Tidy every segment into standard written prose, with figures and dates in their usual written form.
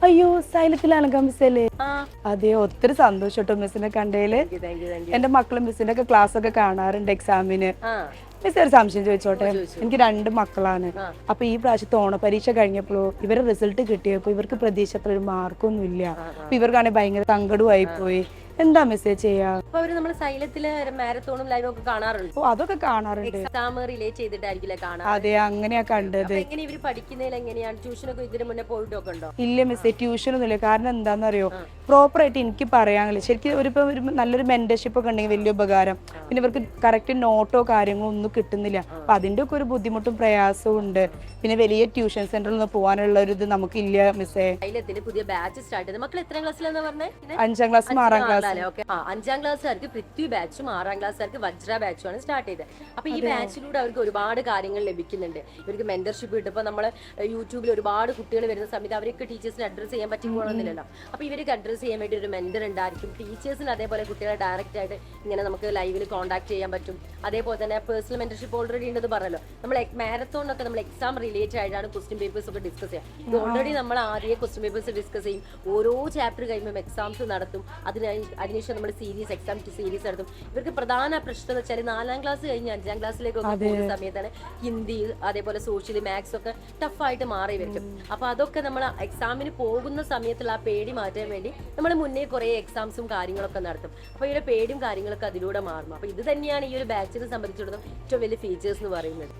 അയ്യോ സൈലത്തിലാണ് മിസ്സല്ലേ? അതെ, ഒത്തിരി സന്തോഷം കേട്ടോ മിസ്സിനെ കണ്ടേല്. എന്റെ മക്കളും മിസ്സിന്റെ ഒക്കെ ക്ലാസ് ഒക്കെ കാണാറുണ്ട് എക്സാമിന്. മിസ് ഒരു സംശയം ചോദിച്ചോട്ടെ? എനിക്ക് 2 മക്കളാണ്. അപ്പൊ ഈ പ്രാവശ്യത്തെ ഓണപരീക്ഷ കഴിഞ്ഞപ്പോഴോ ഇവരുടെ റിസൾട്ട് കിട്ടിയപ്പോ ഇവർക്ക് പ്രതീക്ഷ അത്ര ഒരു മാർക്കൊന്നും ഇല്ല. അപ്പൊ ഇവർക്കാണെങ്കിൽ ഭയങ്കര സങ്കടമായി പോയി. എന്താ മെസ്സേജ് ചെയ്യാ? നമ്മള് സൈലത്തില് മാരത്തോണും ലൈവും ഒക്കെ കാണാറുണ്ട്. ഓ, അതൊക്കെ കാണാറുണ്ട്. എക്സാം റിലേറ്റ് ചെയ്തിട്ടായിരിക്കില്ലേ കാണാറ്? അതെ, അങ്ങനെയാ കണ്ടത്. എങ്ങനെ ഇവര് പഠിക്കുന്നതിൽ എങ്ങനെയാണ്? ട്യൂഷനൊക്കെ ഇതിന് മുന്നേ പോയിട്ടൊക്കെ ഉണ്ടോ? ഇല്ല മിസ്സേ, ട്യൂഷനൊന്നും ഇല്ല. കാരണം എന്താണെന്നറിയോ, പ്രോപ്പർ ആയിട്ട് എനിക്ക് പറയാനില്ല. ശരിക്കും ഒരു നല്ലൊരു മെന്റർഷിപ്പ് ഒക്കെ ഉണ്ടെങ്കിൽ വലിയ ഉപകാരം. പിന്നെ ഇവർക്ക് കറക്റ്റ് നോട്ടോ കാര്യങ്ങളോ ഒന്നും കിട്ടുന്നില്ല. അപ്പൊ അതിന്റെ ഒക്കെ ഒരു ബുദ്ധിമുട്ടും പ്രയാസവും ഉണ്ട്. പിന്നെ വലിയ ട്യൂഷൻ സെന്ററിൽ നിന്ന് പോകാനുള്ള ഒരു ഇത് നമുക്കില്ല മിസ്സേ. പുതിയ ബാച്ച് സ്റ്റാർട്ട് ചെയ്ത് മക്കൾ എത്ര ക്ലാസ്സിലാന്ന് പറഞ്ഞേ? 5ാം ക്ലാസ് 6ാം ക്ലാസ്. 5ാം ക്ലാസ്സുകാർക്ക് പൃഥ്വി ബാച്ചും 6ാം ക്ലാസ്സുകാർക്ക് വജ്ര ബാച്ചും ആണ് സ്റ്റാർട്ട് ചെയ്തത്. അപ്പൊ ഈ ബാച്ചിലൂടെ അവർക്ക് ഒരുപാട് കാര്യങ്ങൾ ലഭിക്കുന്നുണ്ട്. ഇവർക്ക് മെന്റർഷിപ്പ് കിട്ടും. ഇപ്പൊ നമ്മള് യൂട്യൂബിൽ ഒരുപാട് കുട്ടികൾ വരുന്ന സമയത്ത് അവർക്ക് ടീച്ചേഴ്സിന് അഡ്രസ് ചെയ്യാൻ പറ്റിപ്പോണമെന്നില്ലല്ലോ. അപ്പൊ ഇവർക്ക് അഡ്രസ് ചെയ്യാൻ വേണ്ടി ഒരു മെന്റർ ഉണ്ടായിരിക്കും. ടീച്ചേഴ്സിന് അതേപോലെ കുട്ടികളെ ഡയറക്റ്റ് ആയിട്ട് ഇങ്ങനെ നമുക്ക് ലൈവിൽ കോൺടാക്ട് ചെയ്യാൻ പറ്റും. അതേപോലെ തന്നെ പേഴ്സണൽ മെന്റർഷിപ്പ് ഓൾറെഡി ഉണ്ടെന്ന് പറഞ്ഞല്ലോ. നമ്മൾ മാരത്തോണൊക്കെ നമ്മൾ എക്സാം റിലേറ്റഡ് ആയിട്ടാണ് ക്വസ്റ്റ്യൻ പേപ്പേഴ്സ് ഒക്കെ ഡിസ്കസ് ചെയ്യുക. ഇത് ഓൾറെഡി നമ്മൾ ആദ്യം ക്വസ്റ്റ്യൻ പേപ്പേഴ്സ് ഡിസ്കസ് ചെയ്യും. ഓരോ ചാപ്റ്റർ കഴിയുമ്പോൾ എക്സാംസ് നടത്തും. അതിനുശേഷം നമ്മൾ സീരീസ് എക്സാം സീരീസ് നടത്തും. ഇവർക്ക് പ്രധാന പ്രശ്നം എന്ന് വെച്ചാൽ 4ാം ക്ലാസ് കഴിഞ്ഞ് 5ാം ക്ലാസ്സിലേക്കൊക്കെ പോകുന്ന സമയത്താണ് ഹിന്ദി അതേപോലെ സോഷ്യൽ മാത്സ് ഒക്കെ ടഫായിട്ട് മാറി വരും. അപ്പൊ അതൊക്കെ നമ്മൾ എക്സാമിന് പോകുന്ന സമയത്തുള്ള ആ പേടി മാറ്റാൻ വേണ്ടി നമ്മൾ മുന്നേ കുറെ എക്സാംസും കാര്യങ്ങളൊക്കെ നടത്തും. അപ്പൊ ഈ ഒരു പേടിയും കാര്യങ്ങളൊക്കെ അതിലൂടെ മാറും. അപ്പൊ ഇത് തന്നെയാണ് ഈ ഒരു ബാച്ചിനെ സംബന്ധിച്ചിടത്തോളം ഏറ്റവും വലിയ ഫീച്ചേഴ്സ് എന്ന് പറയുന്നത്.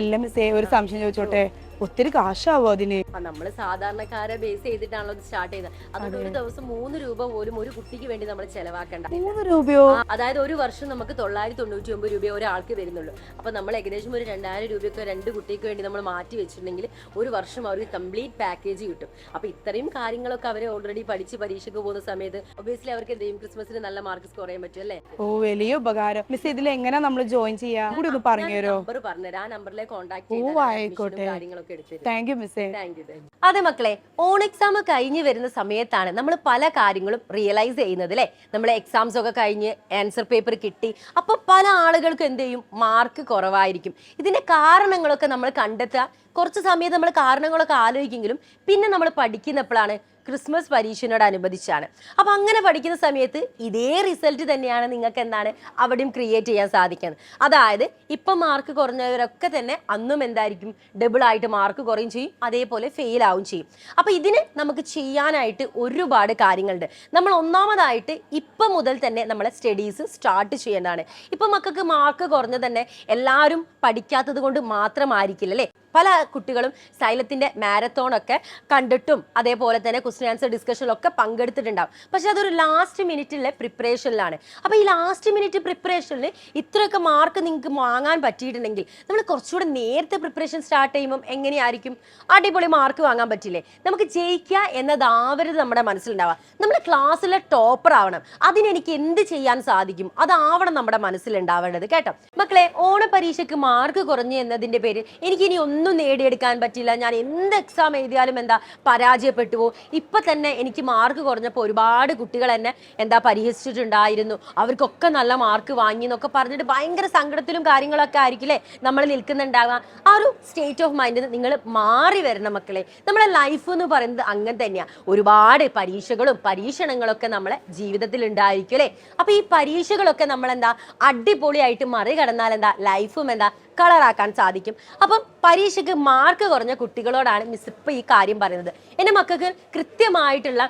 എല്ലാം ഒരു സംശയം ചോദിച്ചോട്ടെ, ഒത്തിരി കാശാവോ അതിന്? നമ്മള് സാധാരണക്കാരെ ബേസ് ചെയ്തിട്ടാണല്ലോ ഇത് സ്റ്റാർട്ട് ചെയ്തത്. അതുകൊണ്ട് ഒരു ദിവസം 3 രൂപ പോലും ഒരു കുട്ടിക്ക് വേണ്ടി നമ്മൾ ചെലവാക്കണ്ട. 3 രൂപയോ? അതായത് ഒരു വർഷം നമുക്ക് 999 രൂപ ഒരാൾക്ക് വരുന്നുള്ളൂ. അപ്പൊ നമ്മൾ ഏകദേശം ഒരു 2000 രൂപയൊക്കെ 2 കുട്ടിക്ക് വേണ്ടി നമ്മൾ മാറ്റി വെച്ചിട്ടുണ്ടെങ്കിൽ ഒരു വർഷം അവർക്ക് കംപ്ലീറ്റ് പാക്കേജ് കിട്ടും. അപ്പൊ ഇത്രയും കാര്യങ്ങളൊക്കെ അവരെ ഓൾറെഡി പഠിച്ച് പരീക്ഷയ്ക്ക് പോകുന്ന സമയത്ത് ഒബിയസ്ലി അവർക്ക് എന്തെയും ക്രിസ്മസിന് നല്ല മാർക്ക് സ്കോർ ചെയ്യാൻ പറ്റും അല്ലേ? ഓ, വലിയ ഉപകാരം. മിസ്, ഇതിൽ എങ്ങനെ നമ്മൾ ജോയിൻ ചെയ്യാ കൂടി ഒന്ന് പറഞ്ഞുതരോ? നമ്പർ പറഞ്ഞുതരാം. ആ നമ്പറിലേക്ക് കോൺടാക്ട് ആയിക്കോട്ടെ. കാര്യങ്ങളൊക്കെ എടുത്തു. താങ്ക് യു മിസ്സേ. അതെ മക്കളെ, ഓൺ എക്സാം കഴിഞ്ഞ് വരുന്ന സമയത്താണ് നമ്മൾ പല കാര്യങ്ങളും റിയലൈസ് ചെയ്യുന്നത് അല്ലേ? നമ്മളെ എക്സാംസ് ഒക്കെ കഴിഞ്ഞ് ആൻസർ പേപ്പർ കിട്ടി. അപ്പൊ പല ആളുകൾക്കും എന്ത് ചെയ്യും, മാർക്ക് കുറവായിരിക്കും. ഇതിന്റെ കാരണങ്ങളൊക്കെ നമ്മൾ കണ്ടെത്തുക. കുറച്ച് സമയത്ത് നമ്മൾ കാരണങ്ങളൊക്കെ ആലോചിക്കെങ്കിലും പിന്നെ നമ്മൾ പഠിക്കുന്നപ്പോഴാണ് ക്രിസ്മസ് പരീക്ഷയോടനുബന്ധിച്ചാണ്. അപ്പൊ അങ്ങനെ പഠിക്കുന്ന സമയത്ത് ഇതേ റിസൾട്ട് തന്നെയാണ് നിങ്ങൾക്ക് എന്താണ് അവിടെയും ക്രിയേറ്റ് ചെയ്യാൻ സാധിക്കുന്നത്. അതായത് ഇപ്പം മാർക്ക് കുറഞ്ഞവരൊക്കെ തന്നെ അന്നും എന്തായിരിക്കും, ഡബിൾ ആയിട്ട് മാർക്ക് കുറയും ചെയ്യും, അതേപോലെ ഫെയിൽ ആവും ചെയ്യും. അപ്പൊ ഇതിന് നമുക്ക് ചെയ്യാനായിട്ട് ഒരുപാട് കാര്യങ്ങളുണ്ട്. നമ്മൾ ഒന്നാമതായിട്ട് ഇപ്പം മുതൽ തന്നെ നമ്മളെ സ്റ്റഡീസ് സ്റ്റാർട്ട് ചെയ്യേണ്ടതാണ്. ഇപ്പൊ മക്കൾക്ക് മാർക്ക് കുറഞ്ഞ തന്നെ എല്ലാവരും പഠിക്കാത്തത് കൊണ്ട് മാത്രമായിരിക്കില്ല അല്ലേ? പല കുട്ടികളും സൈലത്തിന്റെ മാരത്തോൺ ഒക്കെ കണ്ടിട്ടും അതേപോലെ തന്നെ ക്വസ്റ്റ്യൻ ആൻസർ ഡിസ്കഷനിലൊക്കെ പങ്കെടുത്തിട്ടുണ്ടാവും. പക്ഷെ അതൊരു ലാസ്റ്റ് മിനിറ്റിലെ പ്രിപ്പറേഷനിലാണ്. അപ്പോൾ ഈ ലാസ്റ്റ് മിനിറ്റ് പ്രിപ്പറേഷനിൽ ഇത്രയൊക്കെ മാർക്ക് നിങ്ങൾക്ക് വാങ്ങാൻ പറ്റിയിട്ടുണ്ടെങ്കിൽ നമ്മൾ കുറച്ചുകൂടെ നേരത്തെ പ്രിപ്പറേഷൻ സ്റ്റാർട്ട് ചെയ്യുമ്പോൾ എങ്ങനെയായിരിക്കും? അടിപൊളി മാർക്ക് വാങ്ങാൻ പറ്റില്ലേ? നമുക്ക് ജയിക്കുക എന്നതാവരുത് നമ്മുടെ മനസ്സിലുണ്ടാവുക. നമ്മൾ ക്ലാസ്സിലെ ടോപ്പർ ആവണം. അതിനെനിക്ക് എന്ത് ചെയ്യാൻ സാധിക്കും, അതാവണം നമ്മുടെ മനസ്സിലുണ്ടാവേണ്ടത് കേട്ടോ മക്കളെ. ഓണപരീക്ഷയ്ക്ക് മാർക്ക് കുറഞ്ഞു എന്നതിൻ്റെ പേരിൽ എനിക്കിനി ഒന്നും നേടിയെടുക്കാൻ പറ്റില്ല, ഞാൻ എന്ത് എക്സാം എഴുതിയാലും എന്താ പരാജയപ്പെട്ടുവോ, ഇപ്പൊ തന്നെ എനിക്ക് മാർക്ക് കുറഞ്ഞപ്പോൾ ഒരുപാട് കുട്ടികൾ എന്നെ എന്താ പരിഹസിച്ചിട്ടുണ്ടായിരുന്നു, അവർക്കൊക്കെ നല്ല മാർക്ക് വാങ്ങി എന്നൊക്കെ പറഞ്ഞിട്ട് ഭയങ്കര സങ്കടത്തിലും കാര്യങ്ങളൊക്കെ ആയിരിക്കില്ലേ നമ്മൾ നിൽക്കുന്നുണ്ടാവുക. ആ ഒരു സ്റ്റേറ്റ് ഓഫ് മൈൻഡിൽ നിങ്ങൾ മാറി വരണം മക്കളെ. നമ്മളെ ലൈഫ് എന്ന് പറയുന്നത് അങ്ങനെ തന്നെയാണ്. ഒരുപാട് പരീക്ഷകളും പരീക്ഷണങ്ങളൊക്കെ നമ്മളെ ജീവിതത്തിൽ ഉണ്ടായിരിക്കും അല്ലേ? അപ്പൊ ഈ പരീക്ഷകളൊക്കെ നമ്മളെന്താ അടിപൊളിയായിട്ട് മറികടന്നാൽ എന്താ ലൈഫും എന്താ കളറാക്കാൻ സാധിക്കും. അപ്പം പരീക്ഷയ്ക്ക് മാർക്ക് കുറഞ്ഞ കുട്ടികളോടാണ് മിസ് ഇപ്പം ഈ കാര്യം പറയുന്നത്. എൻ്റെ മക്കൾക്ക് കൃത്യമായിട്ടുള്ള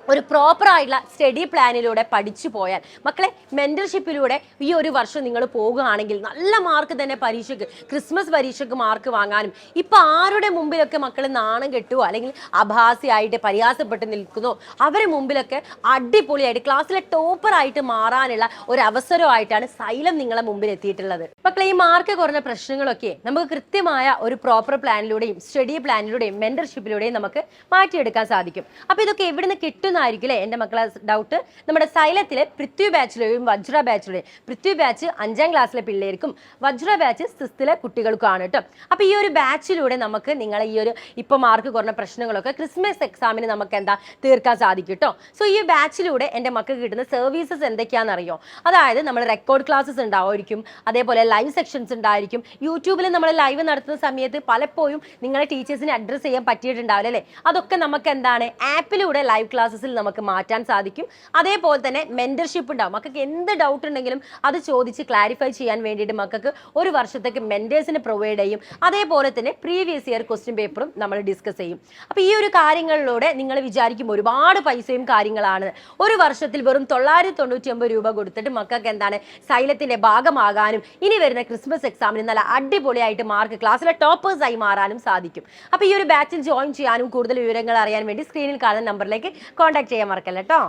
ഒരു പ്രോപ്പർ ആയിട്ടുള്ള സ്റ്റഡി പ്ലാനിലൂടെ പഠിച്ചു പോയാൽ മക്കളെ, മെന്റർഷിപ്പിലൂടെ ഈ ഒരു വർഷം നിങ്ങൾ പോകുകയാണെങ്കിൽ നല്ല മാർക്ക് തന്നെ പരീക്ഷയ്ക്ക് ക്രിസ്മസ് പരീക്ഷയ്ക്ക് മാർക്ക് വാങ്ങാനും, ഇപ്പൊ ആരുടെ മുമ്പിലൊക്കെ മക്കൾ നാണം കെട്ടുവോ അല്ലെങ്കിൽ അഭാസിയായിട്ട് പരിഹാസപ്പെട്ട് നിൽക്കുന്നോ അവരുടെ മുമ്പിലൊക്കെ അടിപൊളിയായിട്ട് ക്ലാസ്സിലെ ടോപ്പറായിട്ട് മാറാനുള്ള ഒരു അവസരമായിട്ടാണ് സൈലം നിങ്ങളെ മുമ്പിൽ എത്തിയിട്ടുള്ളത്. മക്കളെ, ഈ മാർക്ക് കുറഞ്ഞ പ്രശ്നങ്ങളൊക്കെ നമുക്ക് കൃത്യമായ ഒരു പ്രോപ്പർ പ്ലാനിലൂടെയും സ്റ്റഡി പ്ലാനിലൂടെയും മെന്റർഷിപ്പിലൂടെയും നമുക്ക് മാറ്റിയെടുക്കാൻ സാധിക്കും. അപ്പൊ ഇതൊക്കെ എവിടുന്ന് കിട്ടും എന്നായിരിക്കും അല്ലേ എൻ്റെ മക്കളെ ഡൗട്ട്. നമ്മുടെ സൈലത്തിലെ പൃഥ്വി ബാച്ചിലെയും വജ്ര ബാച്ചിലെയും, പൃഥ്വി ബാച്ച് 5ാം ക്ലാസ്സിലെ പിള്ളേർക്കും വജ്ര ബാച്ച് 6th കുട്ടികൾക്കുമാണ് കേട്ടോ. അപ്പോൾ ഈ ഒരു ബാച്ചിലൂടെ നമുക്ക് നിങ്ങളെ ഈ ഒരു ഇപ്പോൾ മാർക്ക് കുറഞ്ഞ പ്രശ്നങ്ങളൊക്കെ ക്രിസ്മസ് എക്സാമിന് നമുക്ക് എന്താ തീർക്കാൻ സാധിക്കും കേട്ടോ. സോ ഈ ബാച്ചിലൂടെ എൻ്റെ മക്കൾക്ക് കിട്ടുന്ന സർവീസസ് എന്തൊക്കെയാണെന്നറിയോ? അതായത് നമ്മൾ റെക്കോർഡ് ക്ലാസ്സസ് ഉണ്ടാവുമായിരിക്കും, അതേപോലെ ലൈവ് സെക്ഷൻസ് ഉണ്ടായിരിക്കും. യൂട്യൂബിൽ നമ്മൾ ലൈവ് നടത്തുന്ന സമയത്ത് പലപ്പോഴും നിങ്ങളെ ടീച്ചേഴ്സിനെ അഡ്രസ്സ് ചെയ്യാൻ പറ്റിയിട്ടുണ്ടാവില്ല അല്ലേ? അതൊക്കെ നമുക്ക് എന്താണ് ആപ്പിലൂടെ ലൈവ് ക്ലാസ്സസിൽ നമുക്ക് മാറ്റാൻ സാധിക്കും. അതേപോലെ തന്നെ മെന്റർഷിപ്പ് ഉണ്ടാവും. മക്കൾക്ക് എന്ത് ഡൗട്ട് ഉണ്ടെങ്കിലും അത് ചോദിച്ച് ക്ലാരിഫൈ ചെയ്യാൻ വേണ്ടിയിട്ട് മക്കൾക്ക് ഒരു വർഷത്തേക്ക് മെന്റേഴ്സിന് പ്രൊവൈഡ് ചെയ്യും. അതേപോലെ തന്നെ പ്രീവിയസ് ഇയർ ക്വസ്റ്റ്യൻ പേപ്പറും നമ്മൾ ഡിസ്കസ് ചെയ്യും. അപ്പോൾ ഈ ഒരു കാര്യങ്ങളിലൂടെ നിങ്ങൾ വിചാരിക്കും ഒരുപാട് പൈസയും കാര്യങ്ങളാണ്. ഒരു വർഷത്തിൽ വെറും 999 രൂപ കൊടുത്തിട്ട് മക്കൾക്ക് എന്താണ് സൈലത്തിന്റെ ഭാഗമാകാനും ഇനി വരുന്ന ക്രിസ്മസ് എക്സാമിന് നല്ല അടിപൊളിയായിട്ട് മാർക്ക് ക്ലാസ്സിലെ ടോപ്പേഴ്സായി മാറാനും സാധിക്കും. അപ്പോൾ ഈ ഒരു ബാച്ചിൽ ജോയിൻ ചെയ്യാനും കൂടുതൽ വിവരങ്ങൾ അറിയാൻ വേണ്ടി സ്ക്രീനിൽ കാണുന്ന നമ്പറിലേക്ക് കോൺടാക്ട് ചെയ്യാൻ മറക്കല്ല കേട്ടോ.